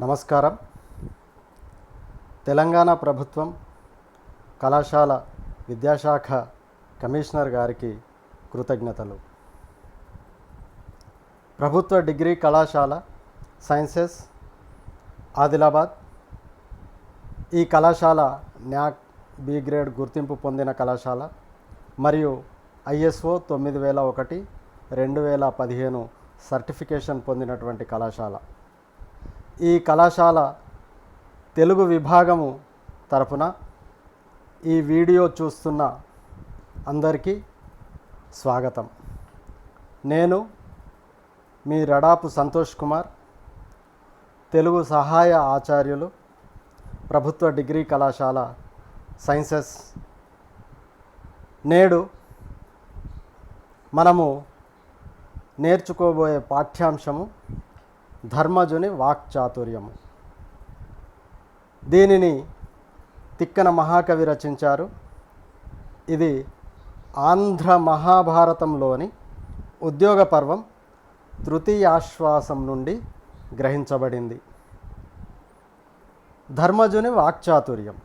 నమస్కారం. తెలంగాణ ప్రభుత్వం కళాశాల విద్యాశాఖ కమిషనర్ గారికి కృతజ్ఞతలు. ప్రభుత్వ డిగ్రీ కళాశాల సైన్సెస్ ఆదిలాబాద్ ఈ కళాశాల న్యాక్ బి గ్రేడ్ గుర్తింపు పొందిన కళాశాల మరియు ISO 9001 2015 సర్టిఫికేషన్ పొందినటువంటి కళాశాల. ఈ కళాశాల తెలుగు విభాగము తరపున ఈ వీడియో చూస్తున్న అందరికీ స్వాగతం. నేను మీ రడాపు సంతోష్ కుమార్, తెలుగు సహాయ ఆచార్యులు, ప్రభుత్వ డిగ్రీ కళాశాల సైన్సెస్. నేడు మనము నేర్చుకోబోయే పాఠ్యాంశము ధర్మజుని వాక్చాతుర్యము. దీనిని తిక్కన మహాకవి రచించారు. ఇది ఆంధ్ర మహాభారతంలోని ఉద్యోగ పర్వం తృతీయాశ్వాసం నుండి గ్రహించబడింది. ధర్మజుని వాక్చాతుర్యం.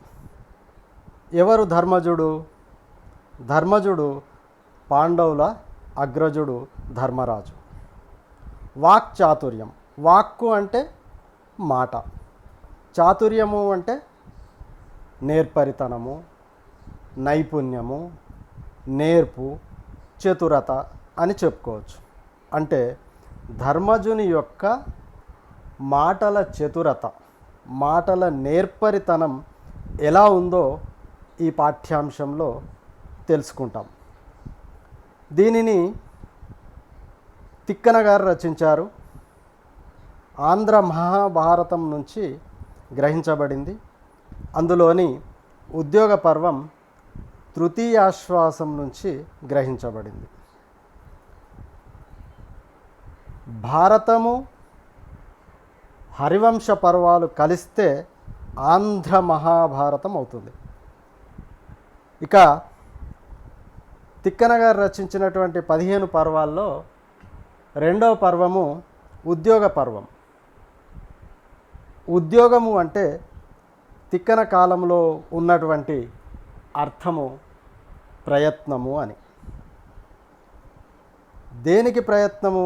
ఎవరు ధర్మజుడు? ధర్మజుడు పాండవుల అగ్రజుడు ధర్మరాజు. వాక్చాతుర్యం, వాక్కు అంటే మాట, చాతుర్యము అంటే నేర్పరితనము, నైపుణ్యము, నేర్పు, చతురత అని చెప్పుకోవచ్చు. అంటే ధర్మజుని యొక్క మాటల చతురత, మాటల నేర్పరితనం ఎలా ఉందో ఈ పాఠ్యాంశంలో తెలుసుకుంటాం. దీనిని తిక్కన గారు రచించారు. ఆంధ్ర మహాభారతం నుంచి గ్రహించబడింది. అందులోని ఉద్యోగ పర్వం తృతీయాశ్వాసం నుంచి గ్రహించబడింది. భారతము హరివంశ పర్వాలు కలిస్తే ఆంధ్ర మహాభారతం అవుతుంది. ఇక తిక్కన గారు రచించినటువంటి 15 పర్వాల్లో రెండవ పర్వము ఉద్యోగ పర్వం. ఉద్యోగము అంటే తిక్కన కాలంలో ఉన్నటువంటి అర్థము ప్రయత్నము అని. దేనికి ప్రయత్నము?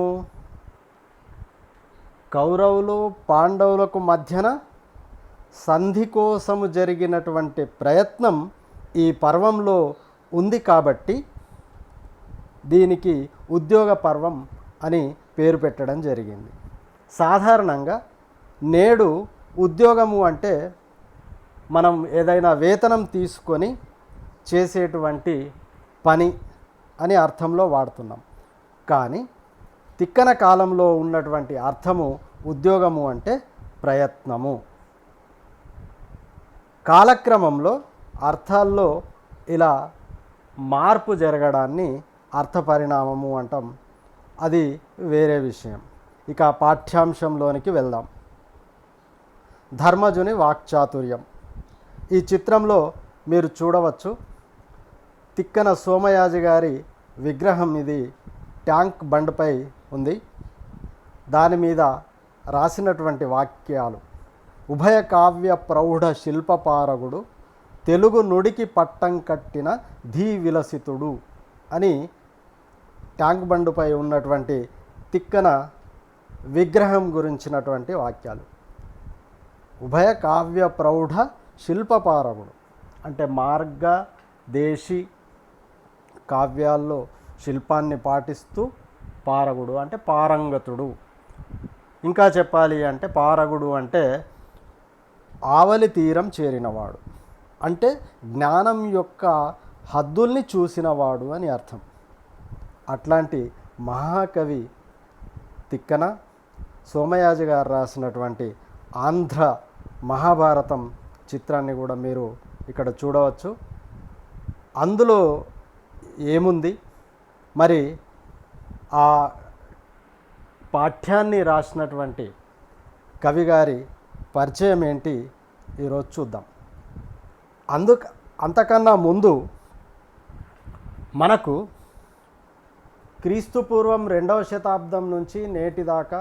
కౌరవులు పాండవులకు మధ్యన సంధి కోసము జరిగినటువంటి ప్రయత్నం ఈ పర్వంలో ఉంది కాబట్టి దీనికి ఉద్యోగ పర్వం అని పేరు పెట్టడం జరిగింది. సాధారణంగా నేడు ఉద్యోగము అంటే మనం ఏదైనా వేతనం తీసుకొని చేసేటువంటి పని అని అర్థంలో వాడుతున్నాం. కానీ తిక్కన కాలంలో ఉన్నటువంటి అర్థము ఉద్యోగము అంటే ప్రయత్నము. కాలక్రమంలో అర్థాల్లో ఇలా మార్పు జరగడాన్ని అర్థ పరిణామము అంటాం. అది వేరే విషయం. ఇక పాఠ్యాంశంలోనికి వెళ్దాం. ధర్మజుని వాక్చాతుర్యం. ఈ చిత్రంలో మీరు చూడవచ్చు తిక్కన సోమయాజి గారి విగ్రహం. ఇది ట్యాంక్ బండ్పై ఉంది. దాని మీద రాసినటువంటి వాక్యాలు: ఉభయ కావ్య ప్రౌఢ శిల్పపారగుడు, తెలుగు నుడికి పట్టం కట్టిన ధీ విలసితుడు అని ట్యాంక్ బండుపై ఉన్నటువంటి తిక్కన విగ్రహం గురించినటువంటి వాక్యాలు. ఉభయ కావ్య ప్రౌఢ శిల్పపారగుడు అంటే మార్గ దేశీ కావ్యాల్లో శిల్పాన్ని పాటిస్తూ పారగుడు అంటే పారంగతుడు. ఇంకా చెప్పాలి అంటే పారగుడు అంటే ఆవలి తీరం చేరినవాడు, అంటే జ్ఞానం యొక్క హద్దుల్ని చూసినవాడు అని అర్థం. అట్లాంటి మహాకవి తిక్కన సోమయాజి గారు రాసినటువంటి ఆంధ్ర మహాభారతం చిత్రాన్ని కూడా మీరు ఇక్కడ చూడవచ్చు. అందులో ఏముంది, మరి ఆ పాఠ్యాన్ని రాసినటువంటి కవి గారి పరిచయం ఏంటి ఈరోజు చూద్దాం. అంతకన్నా ముందు మనకు క్రీస్తుపూర్వం 2వ శతాబ్దం నుంచి నేటి దాకా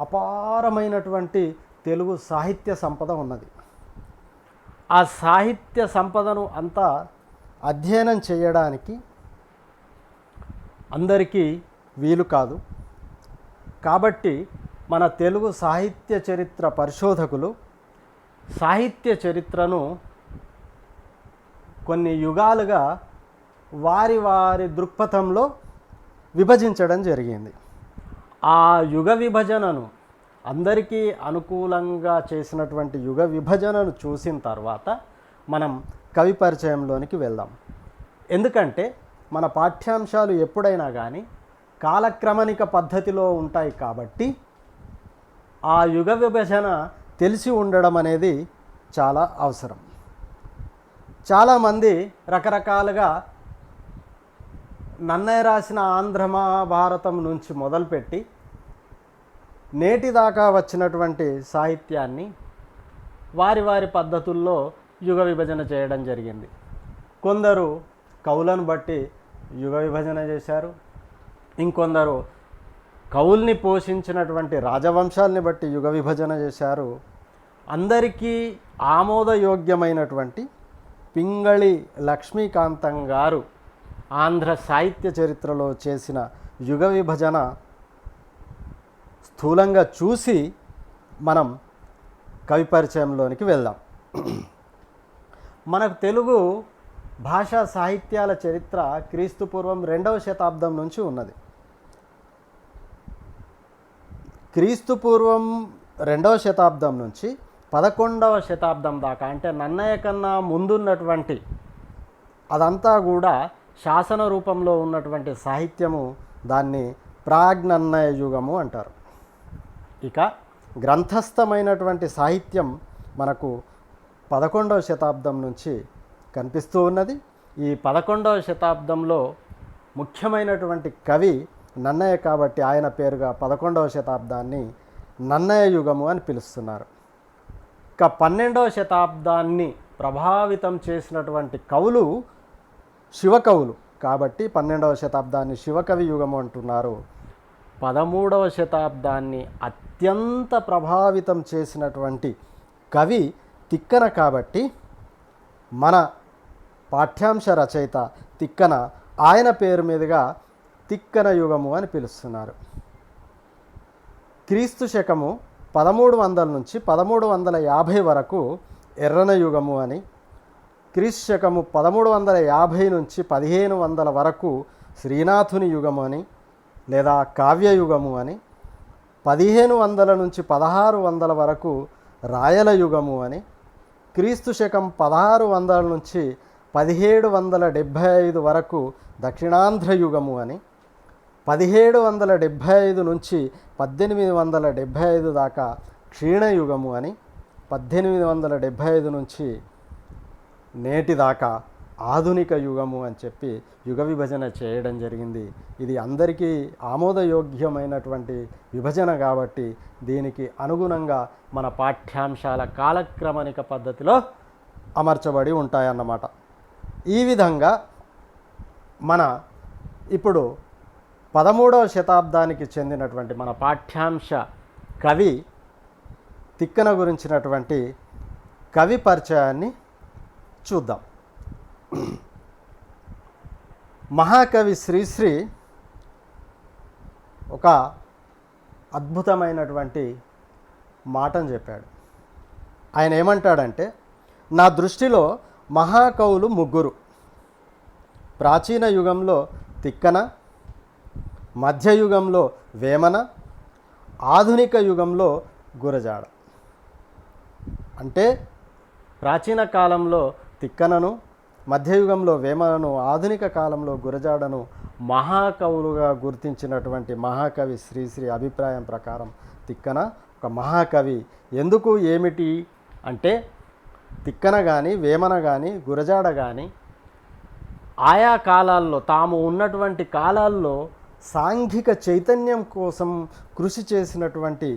అపారమైనటువంటి తెలుగు సాహిత్య సంపద ఉన్నది. ఆ సాహిత్య సంపదను అంతా అధ్యయనం చేయడానికి అందరికీ వీలు కాదు. కాబట్టి మన తెలుగు సాహిత్య చరిత్ర పరిశోధకులు సాహిత్య చరిత్రను కొన్ని యుగాలుగా వారి వారి దృక్పథంలో విభజించడం జరిగింది. ఆ యుగ విభజనను అందరికీ అనుకూలంగా చేసినటువంటి యుగ విభజనను చూసిన తర్వాత మనం కవి పరిచయంలోనికి వెళ్దాం. ఎందుకంటే మన పాఠ్యాంశాలు ఎప్పుడైనా కానీ కాలక్రమణిక పద్ధతిలో ఉంటాయి కాబట్టి ఆ యుగ విభజన తెలిసి ఉండడం అనేది చాలా అవసరం. చాలామంది రకరకాలుగా నన్నయ్య రాసిన ఆంధ్ర మహాభారతం నుంచి మొదలుపెట్టి నేటి దాకా వచ్చినటువంటి సాహిత్యాన్ని వారి వారి పద్ధతుల్లో యుగ విభజన చేయడం జరిగింది. కొందరు కవులను బట్టి యుగ విభజన చేశారు, ఇంకొందరు కవుల్ని పోషించినటువంటి రాజవంశాల్ని బట్టి యుగ విభజన చేశారు. అందరికీ ఆమోదయోగ్యమైనటువంటి పింగళి లక్ష్మీకాంతం గారు ఆంధ్ర సాహిత్య చరిత్రలో చేసిన యుగ విభజన స్థూలంగా చూసి మనం కవి పరిచయంలోనికి వెళ్దాం. మనకు తెలుగు భాషా సాహిత్యాల చరిత్ర క్రీస్తు పూర్వం 2వ శతాబ్దం నుంచి ఉన్నది. క్రీస్తు పూర్వం 2వ శతాబ్దం నుంచి 11వ శతాబ్దం దాకా, అంటే నన్నయ్య కన్నా ముందున్నటువంటి అదంతా కూడా శాసన రూపంలో ఉన్నటువంటి సాహిత్యము, దాన్ని ప్రాగ్నన్నయ యుగము అంటారు. ఇక గ్రంథస్థమైనటువంటి సాహిత్యం మనకు 11వ శతాబ్దం నుంచి కనిపిస్తూ ఉన్నది. ఈ 11వ శతాబ్దంలో ముఖ్యమైనటువంటి కవి నన్నయ్య కాబట్టి ఆయన పేరుగా 11వ శతాబ్దాన్ని నన్నయ యుగము అని పిలుస్తున్నారు. ఇక 12వ శతాబ్దాన్ని ప్రభావితం చేసినటువంటి కవులు శివకవులు కాబట్టి 12వ శతాబ్దాన్ని శివకవి యుగము అంటున్నారు. 13వ శతాబ్దాన్ని అత్యంత ప్రభావితం చేసినటువంటి కవి తిక్కన కాబట్టి మన పాఠ్యాంశ రచయిత తిక్కన, ఆయన పేరు మీదుగా తిక్కన యుగము అని పిలుస్తున్నారు. క్రీస్తు శకము 1300 నుంచి 1350 వరకు ఎర్రన యుగము అని, క్రీస్తు శకము 1350 నుంచి 1500 వరకు శ్రీనాథుని యుగము అని లేదా కావ్యయుగము అని, 1500 నుంచి 1600 వరకు రాయల యుగము అని, క్రీస్తు శకం 1600 నుంచి 1775 వరకు దక్షిణాంధ్ర యుగము అని, 1775 నుంచి 1875 దాకా క్షీణయుగము అని, 1875 నుంచి నేటి దాకా ఆధునిక యుగము అని చెప్పి యుగ విభజన చేయడం జరిగింది. ఇది అందరికీ ఆమోదయోగ్యమైనటువంటి విభజన కాబట్టి దీనికి అనుగుణంగా మన పాఠ్యాంశాల కాలక్రమణిక పద్ధతిలో అమర్చబడి ఉంటాయన్నమాట. ఈ విధంగా మన ఇప్పుడు 13వ శతాబ్దానికి చెందినటువంటి మన పాఠ్యాంశ కవి తిక్కన గురించినటువంటి కవి పరిచయాన్ని చూద్దాం. మహాకవి శ్రీశ్రీ ఒక అద్భుతమైనటువంటి మాటను చెప్పాడు. ఆయన ఏమంటాడంటే, నా దృష్టిలో మహాకవులు ముగ్గురు. ప్రాచీన యుగంలో తిక్కన, మధ్యయుగంలో వేమన, ఆధునిక యుగంలో గురజాడ. అంటే ప్రాచీన కాలంలో తిక్కనను, మధ్యయుగంలో వేమనను, ఆధునిక కాలంలో గురజాడను మహాకవులుగా గుర్తించినటువంటి మహాకవి శ్రీశ్రీ అభిప్రాయం ప్రకారం తిక్కన ఒక మహాకవి. ఎందుకు ఏమిటి అంటే, తిక్కన కానీ వేమన కానీ గురజాడ కానీ ఆయా కాలాల్లో తాము ఉన్నటువంటి కాలాల్లో సాంఘిక చైతన్యం కోసం కృషి చేసినటువంటి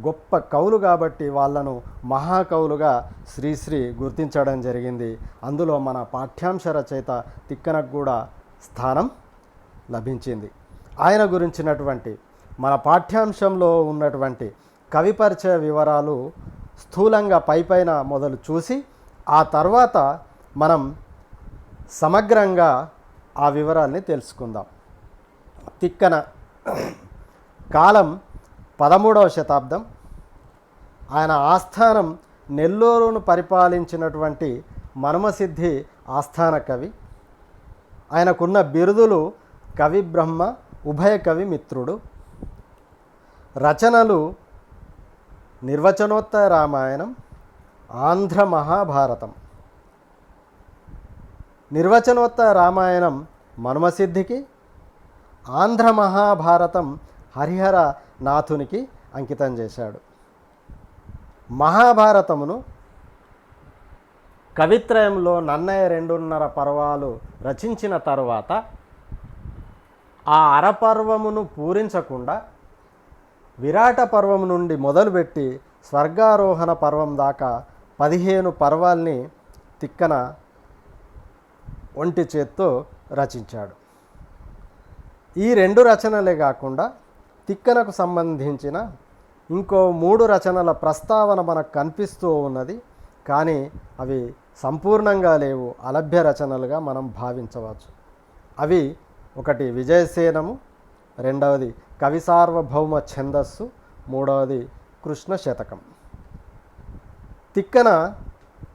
గొప్ప కవులు కాబట్టి వాళ్ళను మహాకవులుగా శ్రీశ్రీ గుర్తించడం జరిగింది. అందులో మన పాఠ్యాంశ రచయిత తిక్కనకు కూడా స్థానం లభించింది. ఆయన గురించినటువంటి మన పాఠ్యాంశంలో ఉన్నటువంటి కవి పరిచయ వివరాలు స్థూలంగా పైపైన మొదలు చూసి ఆ తర్వాత మనం సమగ్రంగా ఆ వివరాల్ని తెలుసుకుందాం. తిక్కన కాలం 13వ శతాబ్దం. ఆయన ఆస్థానం నెల్లూరును పరిపాలించినటువంటి మనుమసిద్ధి ఆస్థాన కవి. ఆయనకున్న బిరుదులు కవి బ్రహ్మ, ఉభయ కవి మిత్రుడు. రచనలు నిర్వచనోత్తర రామాయణం, ఆంధ్ర మహాభారతం. నిర్వచనోత్తర రామాయణం మనుమసిద్ధికి, ఆంధ్ర మహాభారతం హరిహర నాథునికి అంకితం చేశాడు. మహాభారతమును కవిత్రయంలో నన్నయ్య 2.5 పర్వాలు రచించిన తరువాత ఆ అరపర్వమును పూరించకుండా విరాట పర్వం నుండి మొదలుపెట్టి స్వర్గారోహణ పర్వం దాకా 15 పర్వాల్ని తిక్కన ఒంటి చేత్తో రచించాడు. ఈ 2 రచనలే కాకుండా తిక్కనకు సంబంధించిన ఇంకో 3 రచనల ప్రస్తావన మనకు కనిపిస్తూ ఉన్నది. కానీ అవి సంపూర్ణంగా లేవు, అలభ్య రచనలుగా మనం భావించవచ్చు. అవి ఒకటి విజయసేనము, రెండవది కవి సార్వభౌమ ఛందస్సు, మూడవది కృష్ణ శతకం. తిక్కన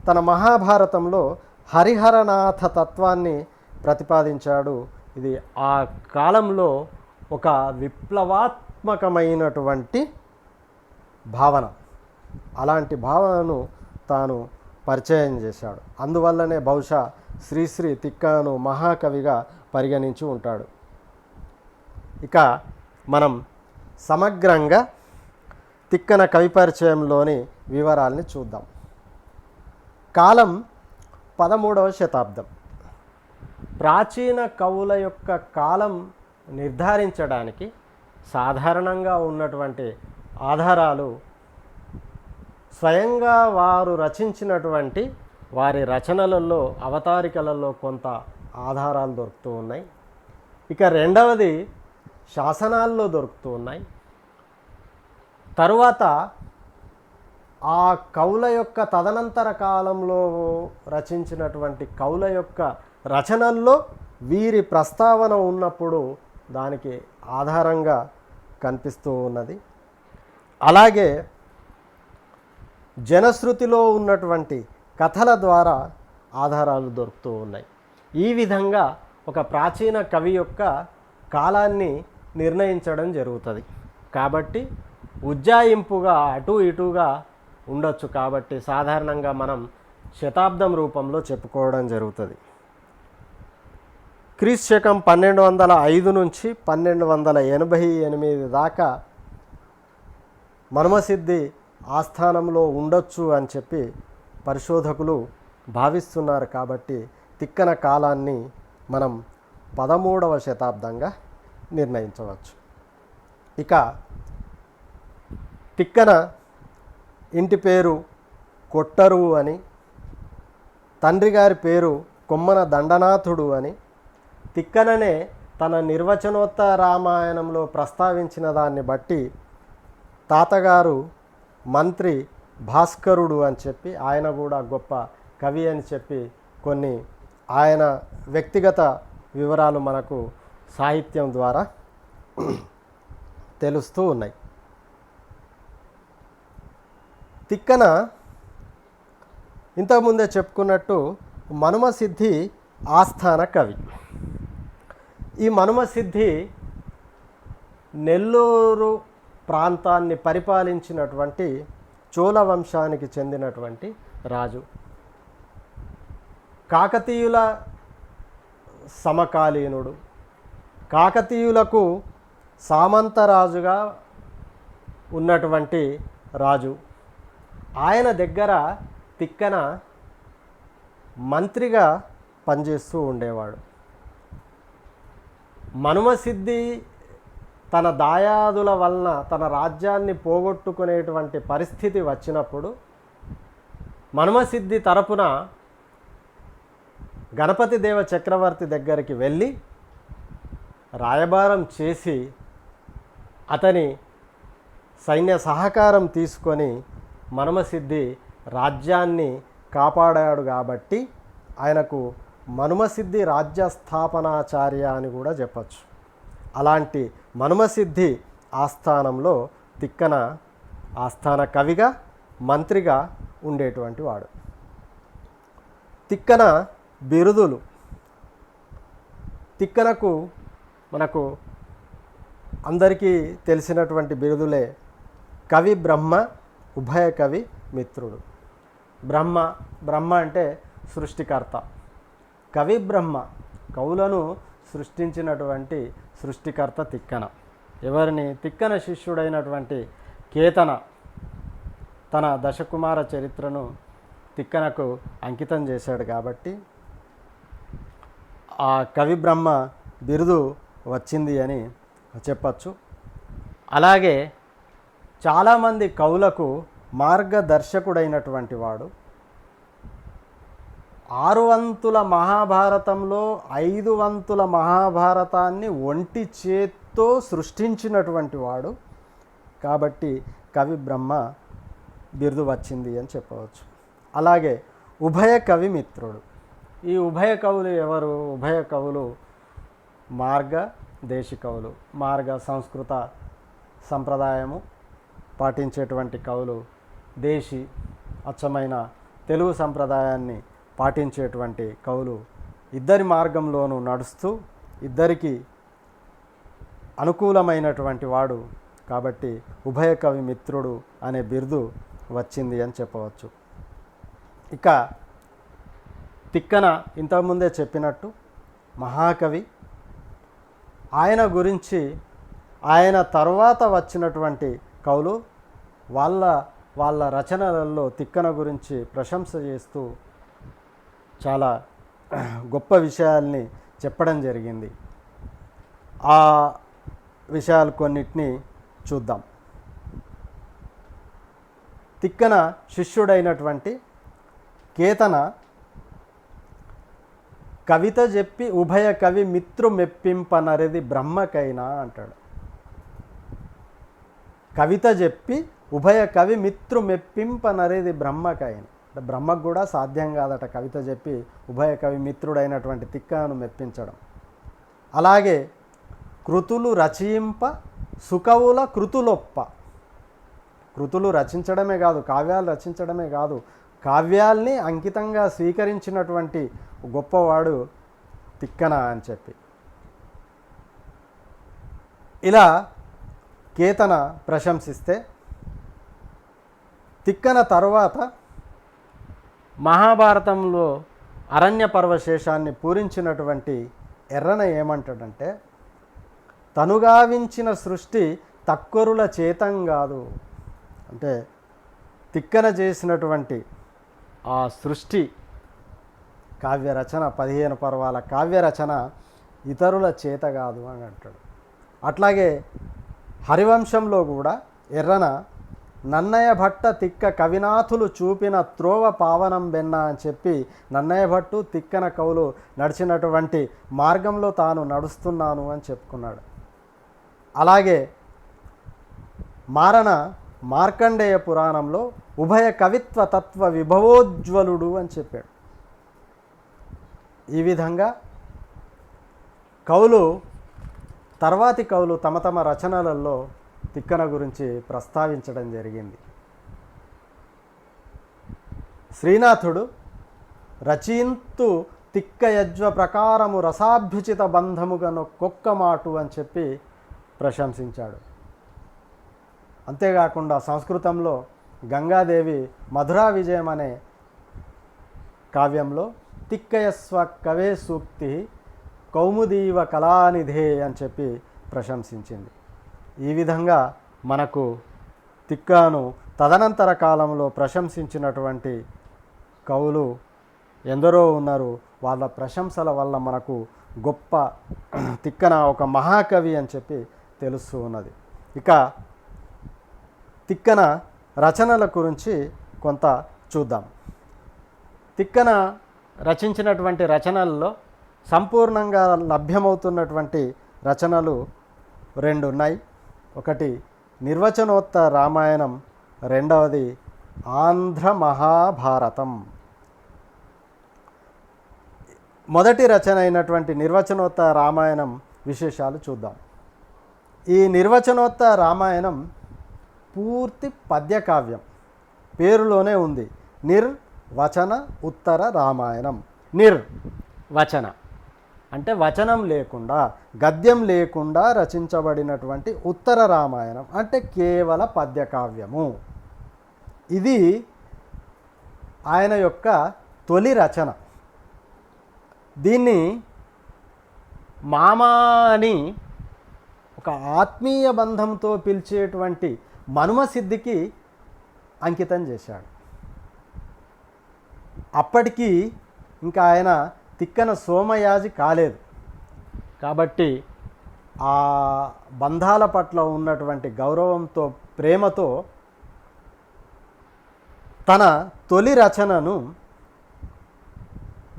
తన మహాభారతంలో హరిహరనాథ తత్వాన్ని ప్రతిపాదించాడు. ఇది ఆ కాలంలో ఒక విప్లవాత్మకమైనటువంటి భావన. అలాంటి భావనను తాను పరిచయం చేశాడు. అందువల్లనే బహుశా శ్రీశ్రీ తిక్కనను మహాకవిగా పరిగణించి ఉంటాడు. ఇక మనం సమగ్రంగా తిక్కన కవి పరిచయంలోని వివరాల్ని చూద్దాం. కాలం 13వ శతాబ్దం. ప్రాచీన కవుల యొక్క కాలం నిర్ధారించడానికి సాధారణంగా ఉన్నటువంటి ఆధారాలు స్వయంగా వారు రచించినటువంటి వారి రచనలలో, అవతారికలలో కొంత ఆధారాలు దొరుకుతూ ఉన్నాయి. ఇక రెండవది శాసనాల్లో దొరుకుతూ ఉన్నాయి. తరువాత ఆ కవుల యొక్క తదనంతర కాలంలో రచించినటువంటి కవుల యొక్క రచనల్లో వీరి ప్రస్తావన ఉన్నప్పుడు దానికి ఆధారంగా కనిపిస్తూ ఉన్నది. అలాగే జనశ్రుతిలో ఉన్నటువంటి కథల ద్వారా ఆధారాలు దొరుకుతూ ఉన్నాయి. ఈ విధంగా ఒక ప్రాచీన కవి యొక్క కాలాన్ని నిర్ణయించడం జరుగుతుంది. కాబట్టి ఉజ్జాయింపుగా అటు ఇటుగా ఉండొచ్చు. కాబట్టి సాధారణంగా మనం శతాబ్దం రూపంలో చెప్పుకోవడం జరుగుతుంది. క్రీస్తు శకం 1205 నుంచి 1288 దాకా మనుమసిద్ధి ఆస్థానంలో ఉండొచ్చు అని చెప్పి పరిశోధకులు భావిస్తున్నారు. కాబట్టి తిక్కన కాలాన్ని మనం 13వ శతాబ్దంగా నిర్ణయించవచ్చు. ఇక తిక్కన ఇంటి పేరు కొట్టరు అని, తండ్రి గారి పేరు కొమ్మన దండనాథుడు అని, తిక్కననే తన నిర్వచనోత్తర రామాయణంలో ప్రస్తావించిన దాన్ని బట్టి తాతగారు మంత్రి భాస్కరుడు అని చెప్పి, ఆయన కూడా గొప్ప కవి అని చెప్పి కొన్ని ఆయన వ్యక్తిగత వివరాలు మనకు సాహిత్యం ద్వారా తెలుస్తూ ఉన్నాయి. తిక్కన ఇంతకుముందే చెప్పుకున్నట్టు మనుమసిద్ధి ఆస్థాన కవి. ఈ మనుమసిద్ధి నెల్లూరు ప్రాంతాన్ని పరిపాలించినటువంటి చోళ వంశానికి చెందినటువంటి రాజు. కాకతీయుల సమకాలీనుడు. కాకతీయులకు సామంతరాజుగా ఉన్నటువంటి రాజు. ఆయన దగ్గర తిక్కన మంత్రిగా పనిచేస్తూ ఉండేవాడు. మనుమసిద్ధి తన దాయాదుల వలన తన రాజ్యాన్ని పోగొట్టుకునేటువంటి పరిస్థితి వచ్చినప్పుడు మనుమసిద్ధి తరపున గణపతి దేవ చక్రవర్తి దగ్గరికి వెళ్ళి రాయబారం చేసి అతని సైన్య సహకారం తీసుకొని మనుమసిద్ధి రాజ్యాన్ని కాపాడాడు కాబట్టి ఆయనకు మనుమసిద్ధి రాజ్య స్థాపనాచార్య అని కూడా చెప్పచ్చు. అలాంటి మనుమసిద్ధి ఆస్థానంలో తిక్కన ఆస్థాన కవిగా మంత్రిగా ఉండేటువంటి వాడు. తిక్కన బిరుదులు. తిక్కనకు మనకు అందరికీ తెలిసినటువంటి బిరుదులే కవి బ్రహ్మ, ఉభయ కవి మిత్రుడు. బ్రహ్మ అంటే సృష్టికర్త. కవి బ్రహ్మ, కవులను సృష్టించినటువంటి సృష్టికర్త తిక్కన. ఎవరిని? తిక్కన శిష్యుడైనటువంటి కేతన తన దశకుమార చరిత్రను తిక్కనకు అంకితం చేశాడు కాబట్టి ఆ కవి బ్రహ్మ బిరుదు వచ్చింది అని చెప్పచ్చు. అలాగే చాలామంది కవులకు మార్గదర్శకుడైనటువంటి వాడు. 6 వంతుల మహాభారతంలో 5 వంతుల మహాభారతాన్ని ఒంటి చేత్తో సృష్టించినటువంటి వాడు కాబట్టి కవి బ్రహ్మ బిరుదు వచ్చింది అని చెప్పవచ్చు. అలాగే ఉభయ కవి మిత్రుడు. ఈ ఉభయ కవులు ఎవరు? ఉభయ కవులు మార్గ దేశి కవులు. మార్గ సంస్కృత సంప్రదాయము పాటించేటువంటి కవులు, దేశీ అచ్చమైన తెలుగు సంప్రదాయాన్ని పాటించేటువంటి కవులు. ఇద్దరి మార్గంలోనూ నడుస్తూ ఇద్దరికి అనుకూలమైనటువంటి వాడు కాబట్టి ఉభయ కవి మిత్రుడు అనే బిరుదు వచ్చింది అని చెప్పవచ్చు. ఇక తిక్కన ఇంతకుముందే చెప్పినట్టు మహాకవి. ఆయన గురించి ఆయన తర్వాత వచ్చినటువంటి కవులు వాళ్ళ రచనలలో తిక్కన గురించి ప్రశంస చేస్తూ చాలా గొప్ప విషయాల్ని చెప్పడం జరిగింది. ఆ విషయాలు కొన్నిటిని చూద్దాం. తిక్కన శిష్యుడైనటువంటి కేతన కవిత చెప్పి ఉభయ కవి మిత్రు మెప్పింపనరేది బ్రహ్మకైనా అంటాడు. కవిత చెప్పి ఉభయ కవి మిత్రు మెప్పింపనరేది బ్రహ్మకైనా. బ్రహ్మకు కూడా సాధ్యం కాదట కవిత చెప్పి ఉభయ కవి మిత్రుడైనటువంటి తిక్కను మెప్పించడం. అలాగే కృతులు రచయింప సుకవుల కృతులొప్ప. కృతులు రచించడమే కాదు, కావ్యాలు రచించడమే కాదు, కావ్యాల్ని అంకితంగా స్వీకరించినటువంటి గొప్పవాడు తిక్కన అని చెప్పి ఇలా కేతన ప్రశంసిస్తే, తిక్కన తరువాత మహాభారతంలో అరణ్య పర్వశేషాన్ని పూరించినటువంటి ఎర్రన ఏమంటాడంటే, తనుగావించిన సృష్టి తక్కువరుల చేతం కాదు. అంటే తిక్కన చేసినటువంటి ఆ సృష్టి కావ్యరచన, 15 పర్వాల కావ్యరచన ఇతరుల చేత కాదు అని అంటాడు. అట్లాగే హరివంశంలో కూడా ఎర్రన నన్నయ భట్ట తిక్క కవినాథులు చూపిన త్రోవ పావనం బెన్న అని చెప్పి నన్నయ భట్టు తిక్కన కవులు నడిచినటువంటి మార్గంలో తాను నడుస్తున్నాను అని చెప్పుకున్నాడు. అలాగే మారణ మార్కండేయ పురాణంలో ఉభయ కవిత్వ తత్వ విభవోజ్వలుడు అని చెప్పాడు. ఈ విధంగా కవులు, తర్వాతి కవులు తమ తమ రచనలలో తిక్కన గురించి ప్రస్తావించడం జరిగింది. శ్రీనాథుడు రచయింతు తిక్క యజ్వ ప్రకారము రసాభ్యుచిత బంధముగను కొక్కమాటు అని చెప్పి ప్రశంసించాడు. అంతేకాకుండా సంస్కృతంలో గంగాదేవి మధురా విజయం అనే కావ్యంలో తిక్కయస్వ కవే సూక్తి కౌముదీవ కళానిధే అని చెప్పి ప్రశంసించింది. ఈ విధంగా మనకు తిక్కను తదనంతర కాలంలో ప్రశంసించినటువంటి కవులు ఎందరో ఉన్నారు. వాళ్ళ ప్రశంసల వల్ల మనకు గొప్ప తిక్కన ఒక మహాకవి అని చెప్పి తెలుస్తూ ఉన్నది. ఇక తిక్కన రచనల గురించి కొంత చూద్దాం. తిక్కన రచించినటువంటి రచనల్లో సంపూర్ణంగా లభ్యమవుతున్నటువంటి రచనలు 2 ఉన్నాయి. ఒకటి నిర్వచనోత్తర రామాయణం, రెండవది ఆంధ్ర మహాభారతం. మొదటి రచన అయినటువంటి నిర్వచనోత్త రామాయణం విశేషాలు చూద్దాం. ఈ నిర్వచనోత్త రామాయణం పూర్తి పద్యకావ్యం, పేరులోనే ఉంది. నిర్వచన ఉత్తర రామాయణం. నిర్వచన అంటే వచనం లేకుండా, గద్యం లేకుండా రచించబడినటువంటి ఉత్తర రామాయణం అంటే కేవల పద్యకావ్యము. ఇది ఆయన యొక్క తొలి రచన. దీన్ని మామా అని ఒక ఆత్మీయ బంధంతో పిలిచేటువంటి మనుమసిద్ధికి అంకితం చేశాడు. అప్పటికి ఇంకా ఆయన తిక్కన సోమయాజి కాలేదు కాబట్టి ఆ బంధాల పట్ల ఉన్నటువంటి గౌరవంతో, ప్రేమతో తన తొలి రచనను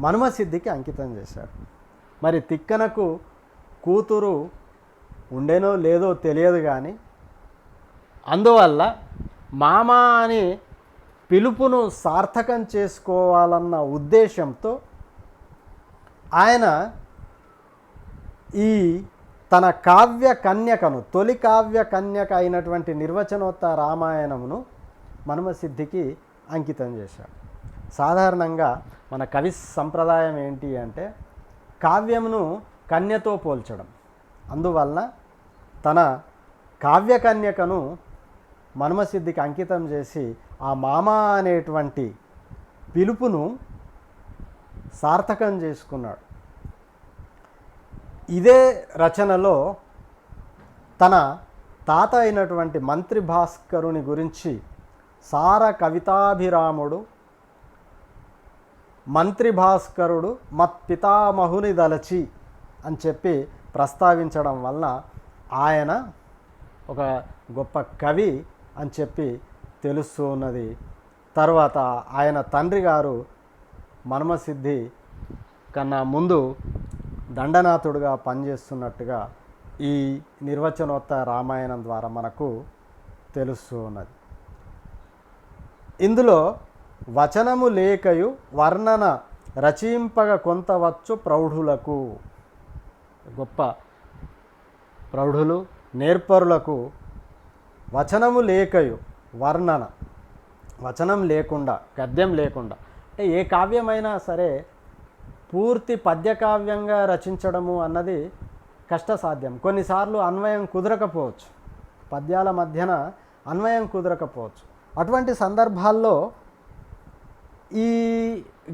మనుమసిద్ధికి అంకితం చేశాడు. మరి తిక్కనకు కూతురు ఉండేనో లేదో తెలియదు, కానీ అందువల్ల మామ అని పిలుపును సార్థకం చేసుకోవాలన్న ఉద్దేశంతో ఆయన ఈ తన కావ్య కన్యకను, తొలి కావ్య కన్యక అయినటువంటి నిర్వచనోత్త రామాయణమును మనుమసిద్ధికి అంకితం చేశాడు. సాధారణంగా మన కవి సంప్రదాయం ఏంటి అంటే కావ్యమును కన్యతో పోల్చడం. అందువలన తన కావ్య కన్యకను మనుమసిద్ధికి అంకితం చేసి ఆ మామ అనేటువంటి పిలుపును సార్థకం చేసుకున్నాడు. ఇదే రచనలో తన తాత అయినటువంటి మంత్రి భాస్కరుని గురించి సార కవితాభిరాముడు మంత్రి భాస్కరుడు మత్పితామహుని దలచి అని చెప్పి ప్రస్తావించడం వలన ఆయన ఒక గొప్ప కవి అని చెప్పి తెలుస్తూ ఉన్నది. తర్వాత ఆయన తండ్రి గారు మనుమసిద్ధి కన్నా ముందు దండనాథుడుగా పనిచేస్తున్నట్టుగా ఈ నిర్వచనోత్త రామాయణం ద్వారా మనకు తెలుస్తూ ఉన్నది. ఇందులో వచనము లేకయు వర్ణన రచింపగ కొంతవచ్చు ప్రౌఢులకు, గొప్ప ప్రౌఢులు నేర్పరులకు వచనము లేకయు వర్ణన, వచనం లేకుండా, గద్యం లేకుండా, అంటే ఏ కావ్యమైనా సరే పూర్తి పద్యకావ్యంగా రచించడము అన్నది కష్టసాధ్యం. కొన్నిసార్లు అన్వయం కుదరకపోవచ్చు, పద్యాల మధ్యన అన్వయం కుదరకపోవచ్చు. అటువంటి సందర్భాల్లో ఈ